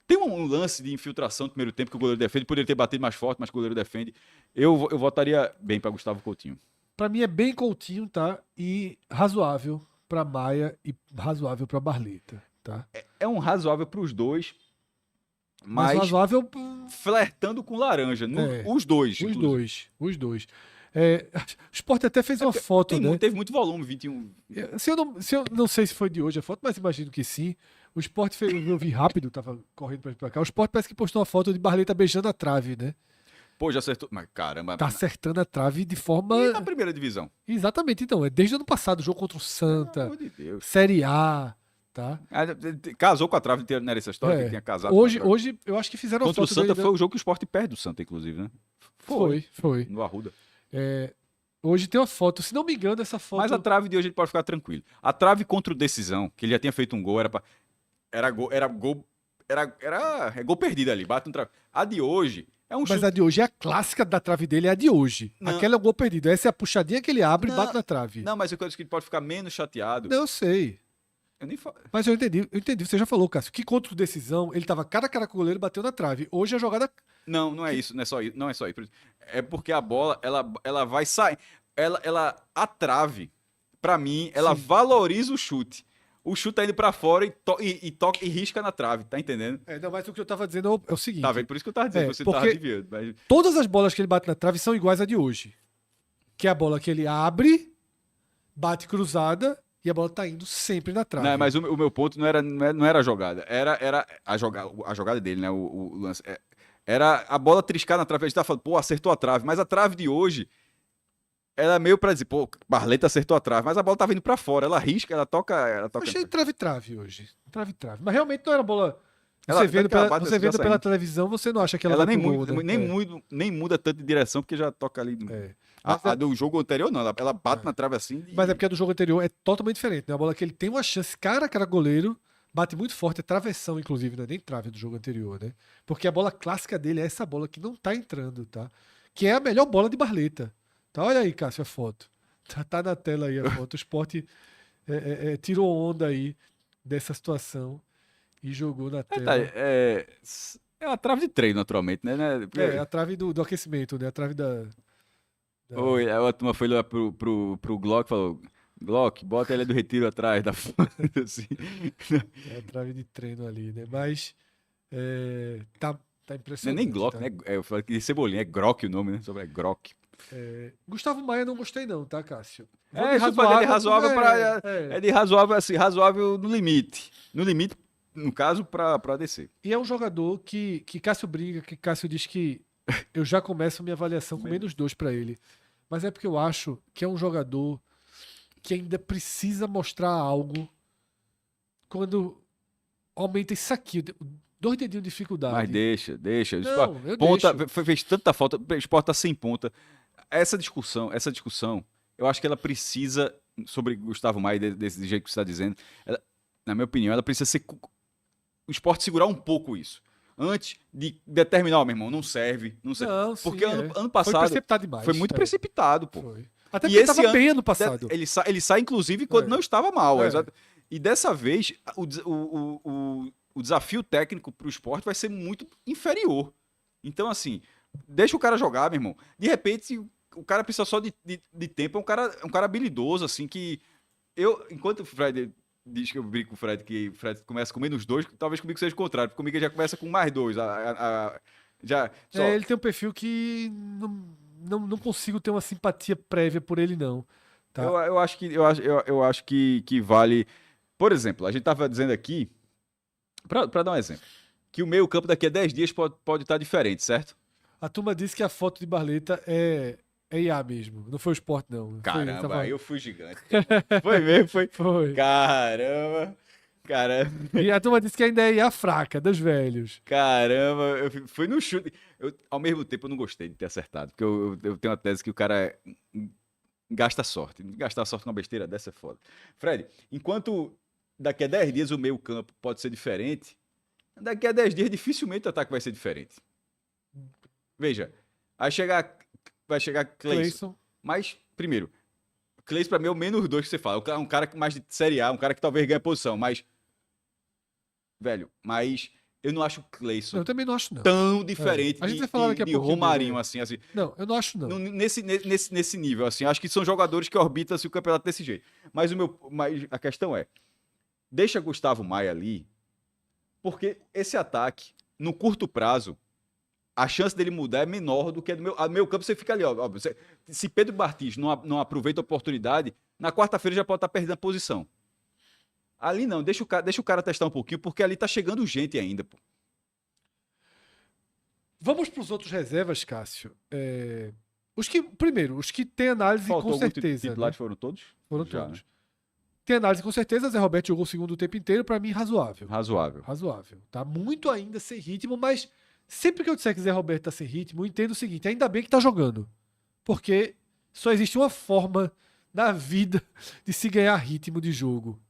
Tem um lance de infiltração no primeiro tempo que o goleiro defende, poderia ter batido mais forte, mas o goleiro defende. Eu votaria bem para Gustavo Coutinho. Para mim é bem Coutinho, tá? E razoável para Maia e razoável para Barleta, tá? É um razoável para os dois, mas razoável flertando com laranja, os dois. Os dois. O Sport até fez uma foto, né? Teve muito volume, 21. Eu não sei se foi de hoje a foto, mas imagino que sim. O Sport eu vi rápido, tava correndo para cá. O Sport parece que postou uma foto de Barleta beijando a trave, né? Já acertou. Mas caramba. Tá acertando a trave de forma. E na primeira divisão? Exatamente, então. É desde o ano passado, o jogo contra o Santa. Pelo amor de Deus. Série A, tá? Casou com a trave, não era essa história que tinha casado. Hoje, eu acho que fizeram contra uma foto. Contra o Santa foi o jogo que o Sport perde do Santa, inclusive, né? Foi. No Arruda. Hoje tem uma foto, se não me engano, essa foto. Mas a trave de hoje ele pode ficar tranquilo. A trave contra o Decisão, que ele já tinha feito um gol, era gol perdido ali, bate no trave. A de hoje. Mas a de hoje é a clássica da trave dele, é a de hoje. Não. Aquela é o gol perdido. Essa é a puxadinha que ele abre e bate na trave. Não, mas eu acho que ele pode ficar menos chateado. Não, eu sei. Eu nem falo. Mas eu entendi. Você já falou, Cássio, que contra o Decisão, ele tava cara a cara com o goleiro e bateu na trave. Hoje a jogada. Não é isso. Não é só isso. É porque a bola, ela vai sair. A trave, pra mim, ela Sim. valoriza o chute. O chute tá indo pra fora e toca e risca na trave, tá entendendo? Não, mas o que eu tava dizendo é o Tá seguinte. vendo? Por isso que eu tava dizendo que você tava Porque desviando. Mas... todas as bolas que ele bate na trave são iguais à de hoje. Que é a bola que ele abre, bate cruzada e a bola tá indo sempre na trave. Não, mas o meu ponto não era a jogada. Era a jogada dele, né? O lance. Era a bola triscar na trave. A gente tá falando, pô, acertou a trave. Mas a trave de hoje, ela é meio pra dizer, pô, Barleta acertou a trave. Mas a bola tava indo pra fora. Ela risca, ela toca. Eu achei trave-trave hoje. Trave-trave. Mas realmente não era bola. Ela- Você vendo, tanto que ela pela, bate você assim, já vendo pela saindo. televisão, você não acha que ela Ela vai pro gol, né? nem muda tanto de direção, porque já toca ali. É. Mas, A do jogo anterior, não. Ela bate na trave assim. mas é porque a do jogo anterior é totalmente diferente. Né? A bola que ele tem uma chance, cara a cara goleiro, bate muito forte, é travessão, inclusive, não é nem trave do jogo anterior, né? Porque a bola clássica dele é essa bola que não tá entrando, tá? Que é a melhor bola de Barleta. Tá? Olha aí, Cássio, a foto. Tá na tela aí a foto. O Sport tirou onda aí dessa situação e jogou na tela. É uma trave de treino, naturalmente, né? A trave do aquecimento, né? A trave da. Oi, a turma foi lá pro Glock e falou: Glock, bota ele do retiro atrás da foto, assim. É a trave de treino ali, né? Mas tá Não é impressionante. nem Glock, tá? né? Eu falei que Cebolinha, é Grok o nome, né? Só é Grok. Gustavo Maia não gostei, não, tá, Cássio? Isso pode é de razoável pra. É de razoável, assim, razoável no limite. No limite, no caso, pra descer. E é um jogador que Cássio briga, que Cássio diz que eu já começo a minha avaliação com -2 pra ele. Mas é porque eu acho que é um jogador que ainda precisa mostrar algo quando aumenta isso aqui, 2 dedinhos de dificuldade. Mas deixa. Não, eu Ponta, deixo. fez tanta falta, o Sport tá sem ponta. Essa discussão, eu acho que ela precisa, sobre Gustavo Maia, desse jeito que você está dizendo, na minha opinião, ela precisa ser. O Sport segurar um pouco isso. Antes de determinar, meu irmão, não serve. Não, Porque sim, ano passado. Foi precipitado demais. Foi muito precipitado, pô. Foi. Até E porque esse estava ano, bem ano passado. Ele sai, inclusive, quando não estava mal. É. Exato. E dessa vez, o desafio técnico para o Sport vai ser muito inferior. Então, assim, deixa o cara jogar, meu irmão. De repente, o cara precisa só de tempo. É um cara habilidoso, assim, que enquanto o Fred diz que eu brinco com o Fred, que o Fred começa com -2, talvez comigo seja o contrário, porque comigo ele já começa com +2. Ele tem um perfil que não consigo ter uma simpatia prévia por ele, não. Tá? Eu acho que vale. Por exemplo, a gente tava dizendo aqui, para dar um exemplo, que o meio-campo daqui a 10 dias pode estar diferente, certo? A turma disse que a foto de Barleta é IA mesmo. Não foi o Sport, não. Caramba, eu fui gigante. Foi mesmo, foi. Foi. Caramba. E a turma disse que ainda é IA fraca, dos velhos. Caramba, fui no chute. Ao mesmo tempo, eu não gostei de ter acertado, porque eu tenho uma tese que o cara gasta sorte. Gastar sorte com uma besteira dessa é foda. Fred, enquanto daqui a 10 dias o meio campo pode ser diferente, daqui a 10 dias dificilmente o ataque vai ser diferente. Veja, vai chegar Cleison. Mas, primeiro, Cleison pra mim é o -2 que você fala. É um cara mais de Série A, um cara que talvez ganhe posição, mas... Velho, mas eu não acho o Cleison Eu também não acho, não. tão diferente A gente vai falar daqui a de pouquinho Romarinho, dele. assim. Não, eu não acho, não. Nesse nível, assim. Acho que são jogadores que orbitam assim, o campeonato desse jeito. Mas a questão é, deixa Gustavo Maia ali, porque esse ataque, no curto prazo, a chance dele mudar é menor do que a meu campo. Você fica ali, ó. Se Pedro Martins não aproveita a oportunidade, na quarta-feira já pode estar perdendo a posição. Ali não, deixa o cara testar um pouquinho, porque ali tá chegando gente ainda, pô. Vamos para os outros reservas, Cássio. Os que têm análise Faltou com certeza. Titulares Né? foram todos? Foram Já, todos. né? Tem análise com certeza. Zé Roberto jogou o segundo tempo inteiro, para mim, razoável. Razoável. Tá muito ainda sem ritmo, mas sempre que eu disser que Zé Roberto tá sem ritmo, eu entendo o seguinte: ainda bem que tá jogando. Porque só existe uma forma na vida de se ganhar ritmo de jogo.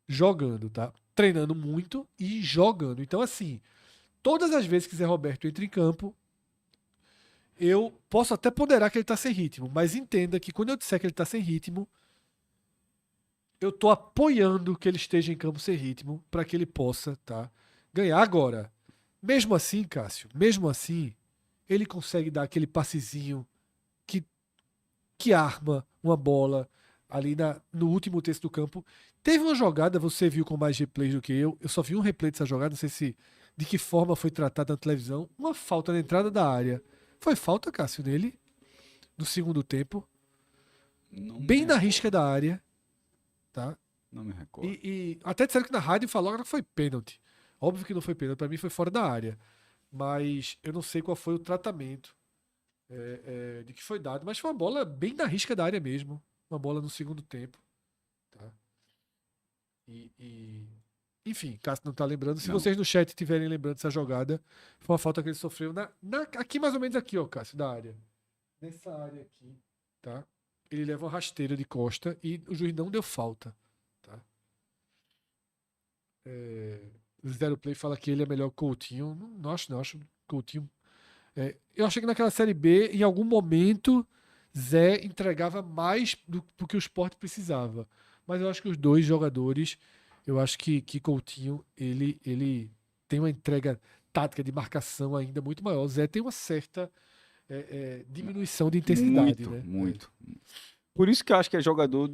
Jogando, tá? Treinando muito e jogando. Então, assim, todas as vezes que Zé Roberto entra em campo, eu posso até ponderar que ele tá sem ritmo, mas entenda que quando eu disser que ele tá sem ritmo, eu tô apoiando que ele esteja em campo sem ritmo para que ele possa, tá, ganhar. Agora, mesmo assim, Cássio, ele consegue dar aquele passezinho que arma uma bola, ali no último terço do campo. Teve uma jogada, você viu com mais replays do que eu só vi um replay dessa jogada, não sei se de que forma foi tratada na televisão. Uma falta na entrada da área. Foi falta, Cássio, nele? No segundo tempo. Não Bem me na recordo. risca da área. Tá? Não me recordo. E até disseram que na rádio falaram que foi pênalti. Óbvio que não foi pênalti, pra mim foi fora da área. Mas eu não sei qual foi o tratamento de que foi dado. Mas foi uma bola bem na risca da área mesmo. Uma bola no segundo tempo. Tá? Enfim, Cássio não tá lembrando. Se Não. vocês no chat estiverem lembrando dessa jogada, foi uma falta que ele sofreu aqui mais ou menos aqui, ó, Cássio, da área. Nessa área aqui, tá? Ele leva uma rasteira de costa e o juiz não deu falta, tá? Zero Play fala que ele é melhor que Coutinho. Não acho, não. Acho Coutinho. Eu achei que naquela Série B, em algum momento, Zé entregava mais do que o Sport precisava. Mas eu acho que os dois jogadores, eu acho que Coutinho, ele tem uma entrega tática de marcação ainda muito maior. O Zé tem uma certa diminuição de intensidade, Muito, né? muito. Por isso que eu acho que é jogador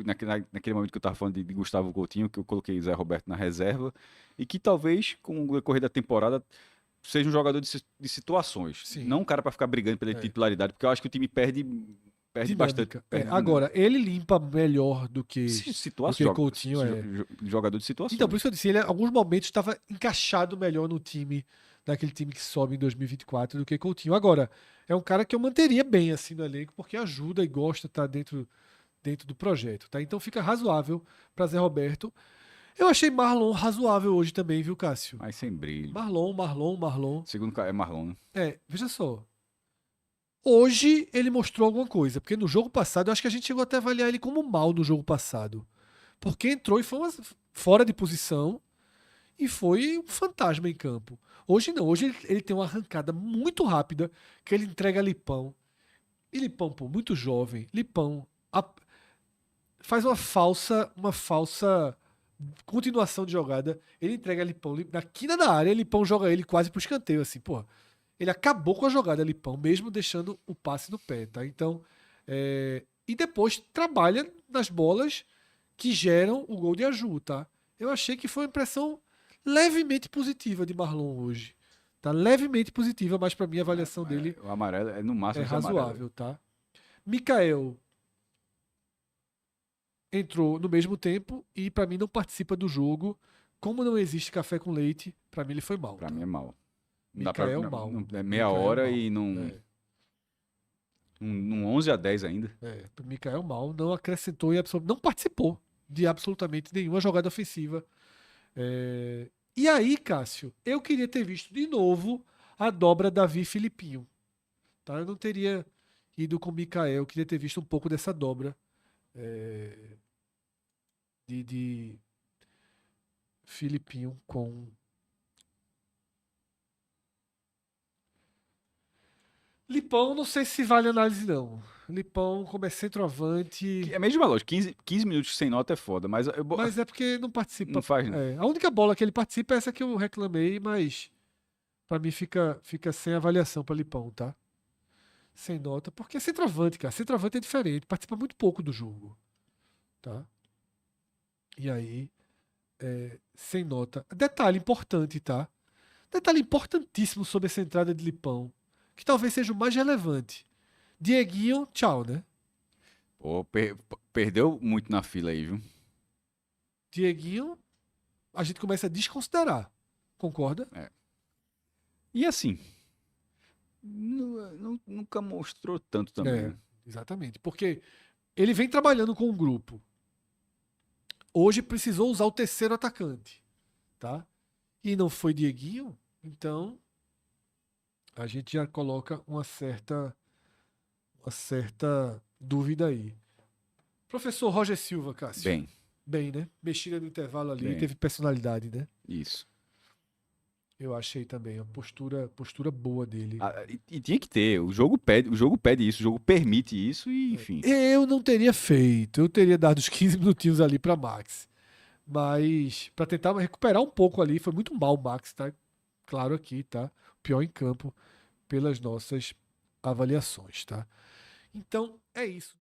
naquele momento que eu tava falando de Gustavo Coutinho, que eu coloquei Zé Roberto na reserva, e que talvez, com o decorrer da temporada, seja um jogador de situações. Sim. Não um cara para ficar brigando pela titularidade, porque eu acho que o time perde bastante. Dinâmica. Perde Agora, ele limpa melhor do que situações, Coutinho. Jogador de situações. Então, por isso que eu disse, ele em alguns momentos estava encaixado melhor no time, naquele time que sobe em 2024 do que Coutinho. Agora, é um cara que eu manteria bem assim no elenco, porque ajuda e gosta de estar dentro do projeto, tá? Então fica razoável para Zé Roberto. Eu achei Marlon razoável hoje também, viu, Cássio? Mas sem brilho. Marlon. Segundo cara é Marlon, né? Veja só. Hoje ele mostrou alguma coisa, porque no jogo passado, eu acho que a gente chegou até a avaliar ele como mal no jogo passado. Porque entrou e foi fora de posição e foi um fantasma em campo. Hoje não, hoje ele tem uma arrancada muito rápida que ele entrega a Lipão. E Lipão, pô, muito jovem. Lipão faz uma falsa continuação de jogada. Ele entrega a Lipão na quina da área, Lipão joga ele quase pro escanteio, assim, pô. Ele acabou com a jogada, Lipão, mesmo deixando o passe no pé, tá? Então, e depois trabalha nas bolas que geram o gol de Aju, tá? Eu achei que foi uma impressão levemente positiva de Marlon hoje. Tá? Levemente positiva, mas para mim a avaliação dele O amarelo é no máximo razoável, tá? Mikael entrou no mesmo tempo e para mim não participa do jogo. Como não existe café com leite, para mim ele foi mal. Pra tá? mim é mal. Mikael mal. É meia Mikael hora mal. e num 11-10 ainda. Mikael mal, não acrescentou e não participou de absolutamente nenhuma jogada ofensiva. E aí, Cássio, eu queria ter visto de novo a dobra Davi e Filipinho. Tá? Eu não teria ido com o Mikael, eu queria ter visto um pouco dessa dobra de Filipinho com Lipão. Não sei se vale análise, não. Lipão, como é centroavante. É a mesma lógica, 15 minutos sem nota é foda, mas Mas é porque não participa. não faz, não. A única bola que ele participa é essa que eu reclamei, mas pra mim fica sem avaliação pra Lipão, tá? Sem nota, porque é centroavante, cara. Centroavante é diferente, participa muito pouco do jogo, tá? E aí, sem nota. Detalhe importante, tá? Detalhe importantíssimo sobre essa entrada de Lipão, que talvez seja o mais relevante. Dieguinho, tchau, né? Pô, perdeu muito na fila aí, viu? Dieguinho, a gente começa a desconsiderar. Concorda? E assim, nunca mostrou tanto também. Né? Exatamente. Porque ele vem trabalhando com um grupo. Hoje precisou usar o terceiro atacante, tá? E não foi Dieguinho, então a gente já coloca uma certa dúvida aí. Professor Roger Silva, Cássio. Bem, né? Mexida no intervalo ali, teve personalidade, né? Isso. Eu achei também, uma postura boa dele. E tinha que ter, o jogo pede isso, o jogo permite isso e enfim. Eu não teria feito, eu teria dado os 15 minutinhos ali para Max. Mas para tentar recuperar um pouco ali, foi muito mal o Max, tá? Claro aqui, tá? Pior em campo pelas nossas avaliações, tá? Então, é isso.